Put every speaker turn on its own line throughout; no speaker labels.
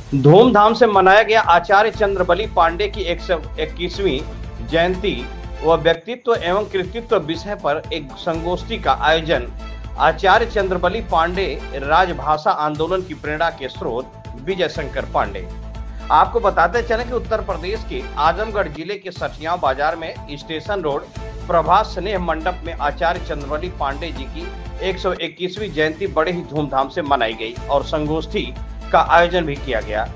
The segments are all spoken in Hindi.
धूमधाम से मनाया गया आचार्य चंद्रबली पांडे की 121वीं जयंती व व्यक्तित्व एवं कृतित्व विषय पर एक संगोष्ठी का आयोजन। आचार्य चंद्रबली पांडे राजभाषा आंदोलन की प्रेरणा के स्रोत विजय शंकर पांडे। आपको बताते चले कि उत्तर प्रदेश के आजमगढ़ जिले के सठिया बाजार में स्टेशन रोड प्रभात स्नेह मंडप में आचार्य चंद्रबली पांडे जी की 121वीं जयंती बड़े ही धूमधाम से मनाई गई और संगोष्ठी का आयोजन भी किया गया।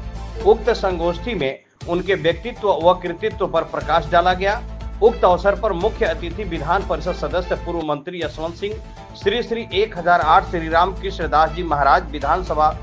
उक्त संगोष्ठी में उनके व्यक्तित्व व कृतित्व पर प्रकाश डाला गया। उक्त अवसर पर मुख्य अतिथि विधान परिषद सदस्य पूर्व मंत्री यशवंत सिंह, श्री 1008 श्री राम कृष्ण दास जी महाराज, विधानसभा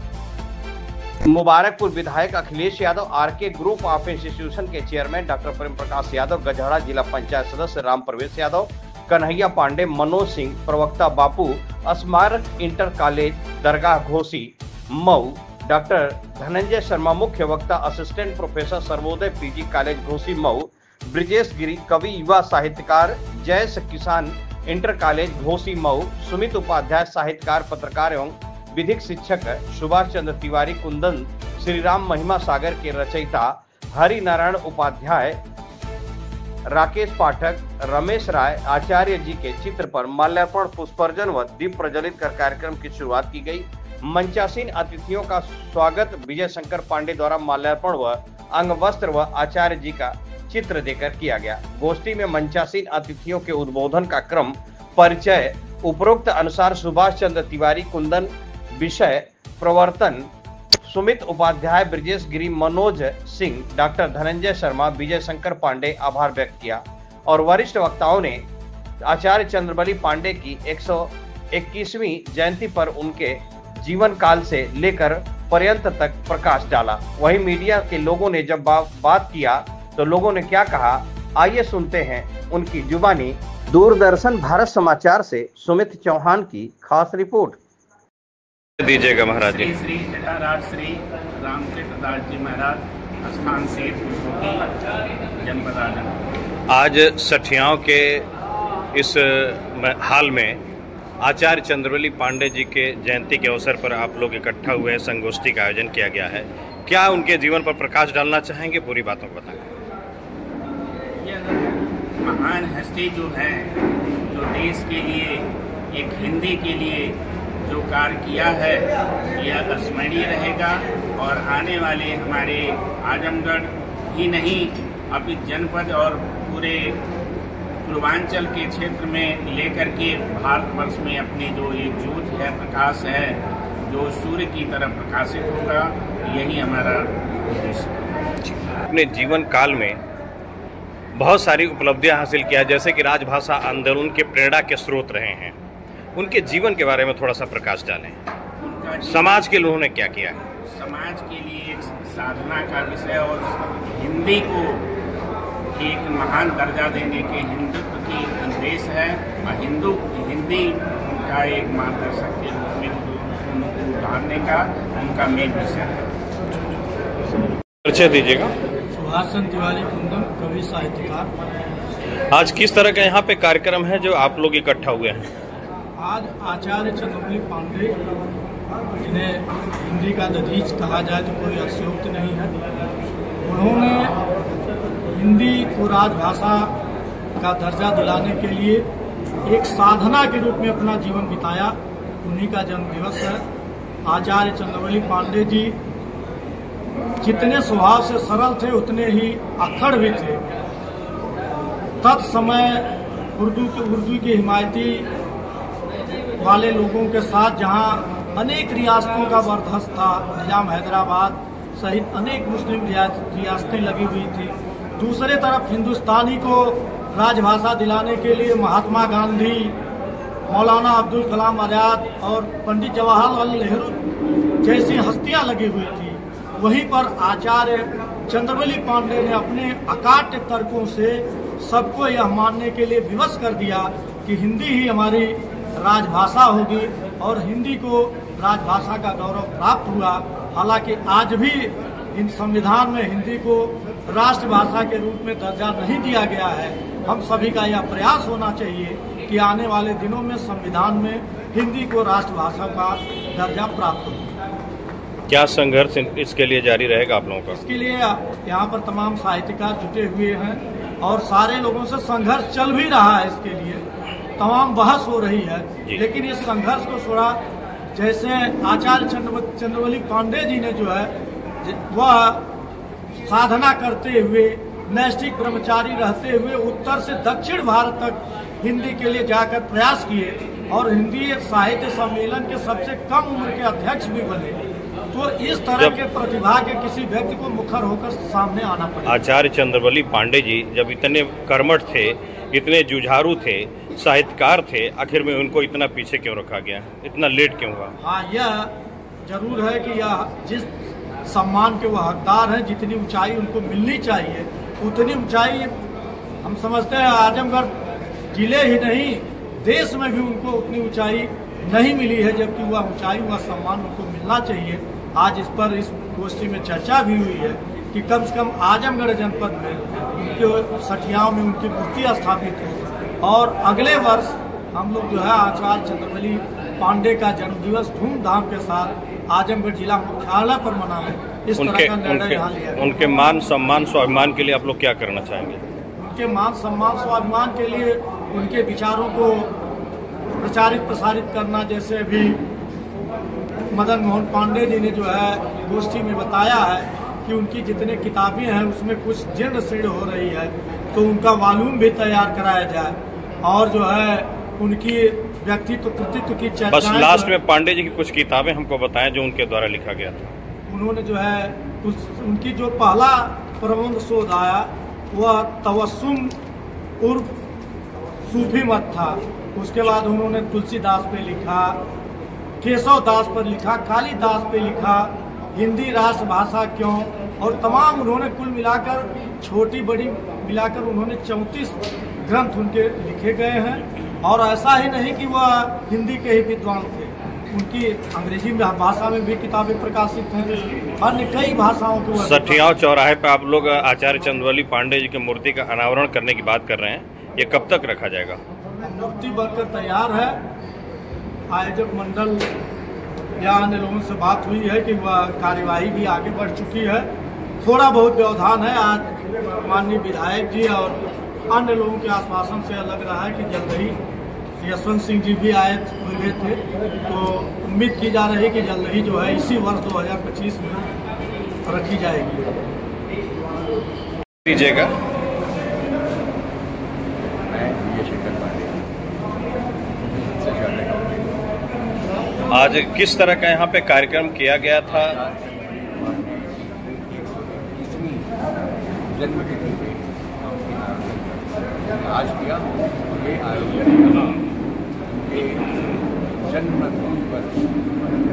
मुबारकपुर विधायक Akhilesh Yadav, RK group of institution के चेयरमैन डॉक्टर प्रेम प्रकाश यादव, गजहड़ा जिला पंचायत सदस्य राम प्रवेश यादव, कन्हैया पांडे, मनोज सिंह, प्रवक्ता Bapu, Smarak inter college Dargah Ghosi Mau, doctor Dhananjay Sharma मुख्य वक्ता, assistant professor Sarvodaya PG college Ghosi Mau, Brijesh Giri कवि युवा साहित्यकार, जयस किसान इंटर कॉलेज घोसी मऊ, सुमित उपाध्याय साहित्यकार पत्रकार एवं विधिक शिक्षक, सुभाष चंद्र तिवारी कुंदन, श्री राम महिमा सागर के रचयिता हरि नारायण उपाध्याय, राकेश पाठक, रमेश राय, आचार्य जी के चित्र पर माल्यार्पण, पुष्पार्चन व दीप प्रज्वलित कर कार्यक्रम की शुरुआत की गई। मंचासीन अतिथियों का स्वागत विजय शंकर पांडे द्वारा माल्यार्पण व अंग वस्त्र व आचार्य जी का चित्र देकर किया गया। गोष्ठी में मंचासीन अतिथियों के उद्बोधन का क्रम परिचय उपरोक्त अनुसार सुभाष चंद्र तिवारी कुंदन, विषय प्रवर्तन सुमित उपाध्याय, ब्रिजेश गिरी, मनोज सिंह, डॉक्टर धनंजय शर्मा, विजय शंकर पांडे आभार व्यक्त किया और वरिष्ठ वक्ताओं ने आचार्य चंद्रबली पांडे की 121वीं जयंती पर उनके जीवन काल से लेकर पर्यंत तक प्रकाश डाला। वहीं मीडिया के लोगों ने जब बात किया तो लोगों ने क्या कहा, आइए सुनते हैं उनकी जुबानी। दूरदर्शन भारत समाचार से सुमित चौहान की खास रिपोर्ट
दीजिएगा महाराज जी।
श्री 1008 श्री रामकृष्ण दास जी महाराज, स्थान से जनपद आजमगढ़।
आज सठियाओं के इस हाल में आचार्य चंद्रबली पांडे जी के जयंती के अवसर पर आप लोग इकट्ठा हुए हैं, संगोष्ठी का आयोजन किया गया है। क्या उनके जीवन पर प्रकाश डालना चाहेंगे, पूरी बातों को बताएं।
यह महान हस्ती जो है, जो देश के लिए, एक हिंदी के लिए जो कार्य किया है, यह स्मरणीय रहेगा और आने वाले हमारे आजमगढ़ ही नहीं अभी जनपद और पूरे पूर्वांचल के क्षेत्र में लेकर के भारतवर्ष में अपनी जो एक ज्योति है, प्रकाश है, जो सूर्य की तरह प्रकाशित होगा, यही हमारा उद्देश्य है।
अपने जीवन काल में बहुत सारी उपलब्धियां हासिल किया, जैसे कि राजभाषा आंदोलन के प्रेरणा के स्रोत रहे हैं। उनके जीवन के बारे में थोड़ा सा प्रकाश डालें। समाज के लोगों ने क्या किया है?
समाज के लिए एक साधना का विषय और हिंदी को एक महान दर्जा देने के हिंदुत्व की संदेश है और हिंदी का एक मार्गदर्शक के रूप में उनको उतारने का उनका मेन विषय है।
परिचय दीजिएगा।
सुभाष चंद्र तिवारी कुंदन, कवि साहित्यकार।
आज किस तरह का यहाँ पे कार्यक्रम है जो आप लोग इकट्ठा हुए हैं?
आज आचार्य चंद्रबली पांडे, जिन्हें हिंदी का दधीच कहा जाए तो कोई अतिशयोक्ति नहीं है, उन्होंने हिंदी को राजभाषा का दर्जा दिलाने के लिए एक साधना के रूप में अपना जीवन बिताया। उन्हीं का जन्म दिवस है। आचार्य चंद्रबली पांडे जी जितने स्वभाव से सरल थे उतने ही अक्खड़ भी थे। तत्समय उर्दू के हिमायती वाले लोगों के साथ जहां अनेक रियासतों का वर्चस्व था, निजाम हैदराबाद सहित अनेक मुस्लिम रियासतें लगी हुई थी। दूसरे तरफ हिंदुस्तानी को राजभाषा दिलाने के लिए महात्मा गांधी, मौलाना अब्दुल कलाम आजाद और पंडित जवाहरलाल नेहरू जैसी हस्तियां लगी हुई थी। वहीं पर आचार्य चंद्रबली पांडे ने अपने अकाट्य तर्कों से सबको यह मानने के लिए विवश कर दिया कि हिंदी ही हमारी राजभाषा होगी और हिंदी को राजभाषा का गौरव प्राप्त हुआ। हालांकि आज भी इन संविधान में हिंदी को राष्ट्रभाषा के रूप में दर्जा नहीं दिया गया है। हम सभी का यह प्रयास होना चाहिए कि आने वाले दिनों में संविधान में हिंदी को राष्ट्रभाषा का दर्जा प्राप्त हो।
क्या संघर्ष इसके लिए जारी रहेगा आप लोगों का?
इसके लिए यहाँ पर तमाम साहित्यकार जुटे हुए हैं और सारे लोगों से संघर्ष चल भी रहा है। इसके लिए तमाम बहस हो रही है, लेकिन इस संघर्ष को थोड़ा जैसे आचार्य चंद्रवली पांडे जी ने जो है वह साधना करते हुए नैष्ठिक ब्रह्मचारी रहते हुए उत्तर से दक्षिण भारत तक हिंदी के लिए जाकर प्रयास किए और हिंदी साहित्य सम्मेलन के सबसे कम उम्र के अध्यक्ष भी बने। तो इस तरह के प्रतिभा के किसी व्यक्ति को मुखर होकर सामने आना पड़ेगा।
आचार्य चंद्रवली पांडे जी जब इतने कर्मठ थे, इतने जुझारू थे, साहित्यकार थे, आखिर में उनको इतना पीछे क्यों रखा गया, इतना लेट क्यों हुआ?
हाँ, यह जरूर है कि यह जिस सम्मान के वह हकदार हैं, जितनी ऊंचाई उनको मिलनी चाहिए उतनी ऊंचाई हम समझते हैं आजमगढ़ जिले ही नहीं देश में भी उनको उतनी ऊंचाई नहीं मिली है, जबकि वह ऊंचाई वह सम्मान उनको मिलना चाहिए। आज इस पर इस गोष्ठी में चर्चा भी हुई है कि कम से कम आजमगढ़ जनपद में उनके सठियाओं में उनकी मूर्ति स्थापित हो और अगले वर्ष हम लोग जो है आचार्य चंद्रवली पांडे का जन्मदिवस धूमधाम के साथ आजमगढ़ जिला मुख्यालय पर मनाएं, इस तरह का निर्णय यहाँ लिया गया।
उनके मान सम्मान स्वाभिमान के लिए आप लोग क्या करना चाहेंगे?
उनके मान सम्मान स्वाभिमान के लिए उनके विचारों को प्रचारित प्रसारित करना, जैसे अभी मदन मोहन पांडे जी ने जो है गोष्ठी में बताया है कि उनकी जितने किताबें हैं उसमें कुछ जीर्ण शीर्ण हो रही है, तो उनका वॉल्यूम भी तैयार कराया जाए और जो है उनकी व्यक्तित्व कृतित्व की चर्चा।
बस लास्ट में पांडे जी की कुछ किताबें हमको बताएं जो उनके द्वारा लिखा गया था।
उन्होंने जो है उनकी जो पहला प्रबंध शोध आया वह तवस्सुम उर्फ सूफी मत था। उसके बाद उन्होंने तुलसीदास पे लिखा, केशव दास पर लिखा, कालिदास पे लिखा, हिंदी राष्ट्रभाषा क्यों, और तमाम उन्होंने कुल मिलाकर छोटी बड़ी मिलाकर उन्होंने 34 ग्रंथ उनके लिखे गए हैं। और ऐसा ही नहीं कि वह हिंदी के ही विद्वान थे, उनकी अंग्रेजी भाषा में भी किताबें प्रकाशित हैं, अन्य कई भाषाओं के।
सठियाव चौराहे पर आप लोग आचार्य चंद्रवली पांडे जी की मूर्ति का अनावरण करने की बात कर रहे हैं, ये कब तक रखा जाएगा?
मूर्ति बनकर तैयार है। आयोजक मंडल या अन्य लोगों से बात हुई है कि वह कार्यवाही भी आगे बढ़ चुकी है। थोड़ा बहुत व्यवधान है। आज माननीय विधायक जी और अन्य लोगों के आश्वासन से लग रहा है कि जल्द ही यशवंत सिंह जी भी आए हुए थे, तो उम्मीद की जा रही है कि जल्द ही जो है इसी वर्ष 2025 में रखी जाएगी।
दीजिएगा। आज किस तरह का यहाँ पे कार्यक्रम किया गया था?
जन्म तिथि पे आज किया ये आयोजन उनके जन्म पर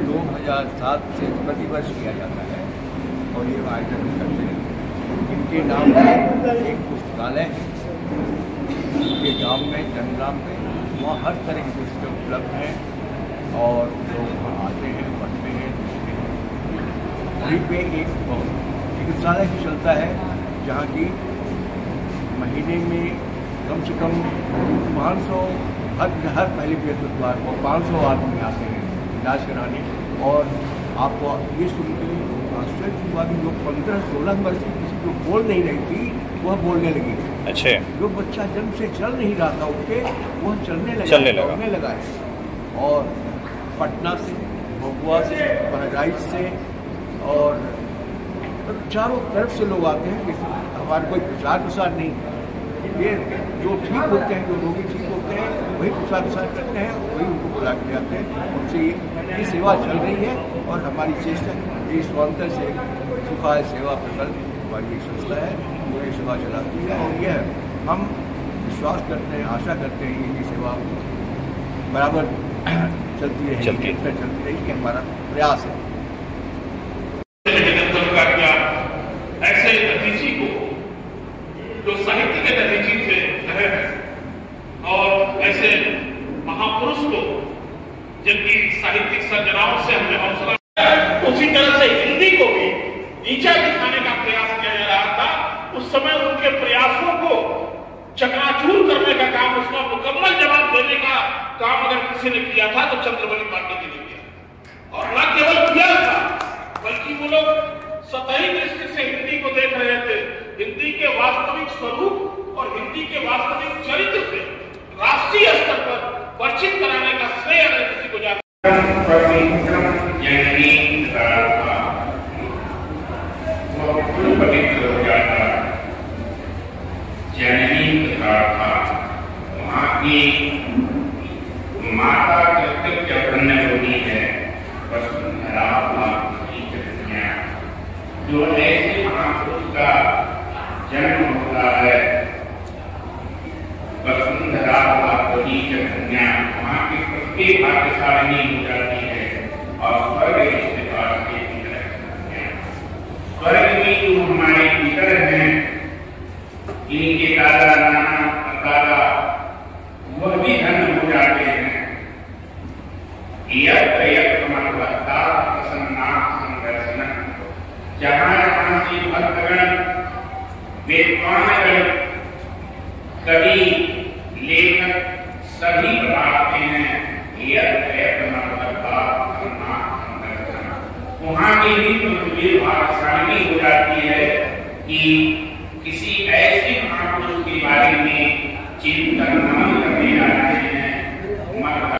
2007 से प्रतिवर्ष किया जाता है और ये आयोजन करते हैं। इनके नाम पर एक पुस्तकालय है उनके गांव में, जनग्राम में, वहाँ हर तरह की पुस्तकें उपलब्ध हैं और लोग वहाँ आते हैं, पढ़ते हैं, देखते हैं। वहीं पे एक चिकित्सालय भी चलता है जहाँ की महीने में कम से कम 500 हर पहले बृहस्पतिवार को 500 आदमी आते हैं इलाज कराने। और आपको ये सुन के आश्चर्य हुआ कि जो 15-16 वर्ष की किसी को बोल नहीं रही थी वह बोलने लगी।
अच्छा।
जो बच्चा जन्म से चल नहीं रहा था उसके वह चलने लगा है। और पटना से, भोगुआ से, बहराइच से और चारों तरफ से लोग आते हैं। हमारे कोई प्रचार प्रसार नहीं, ये जो ठीक होते हैं, जो रोगी ठीक होते हैं वही प्रचार प्रसार करते हैं, वही उनको बुला के जाते हैं। उनसे ये सेवा चल रही है और हमारी चेष्टा ये स्वांतर से सुखाय सेवा प्रकल्प हमारी संस्था है, वो ये सेवा चलाती है और यह हम विश्वास करते हैं, आशा करते हैं ये सेवा बराबर चलती रही कि हमारा प्रयास है।
ऐसे नतीजे को जो साहित्य के नतीजे से रहे हैं और ऐसे महापुरुष को जिनकी साहित्यिक सर्जनाओं से हमने हौसला, उसी तरह से हिंदी को भी नीचा दिखाने का प्रयास किया जा रहा था। उस समय उनके प्रयासों को चकनाचूर करने का काम, उसका मुकम्मल जवाब देने का काम अगर किसी ने किया था तो चंद्रवली पांडे जी ने किया। और न केवल किया था
जो ऐसे महापुरुष का जन्म होता है, वसुंधरा वही कन्या वहाँ की प्रत्येक भाग्यशालिनी हो जाती है और स्वर्ग इसके पास के स्वर्ग में जो हमारे पितर हैं, इनके दादा नाना दादा वह भी धन्य हो जाते हैं। जहाँ जहाँ से भक्तगण वेदवानगण कवि लेखक सभी बताते हैं वहाँ की भी पृथ्वी भाग्यशाली हो जाती है कि किसी ऐसे महापुरुष के बारे में चिंतन मनन करने आए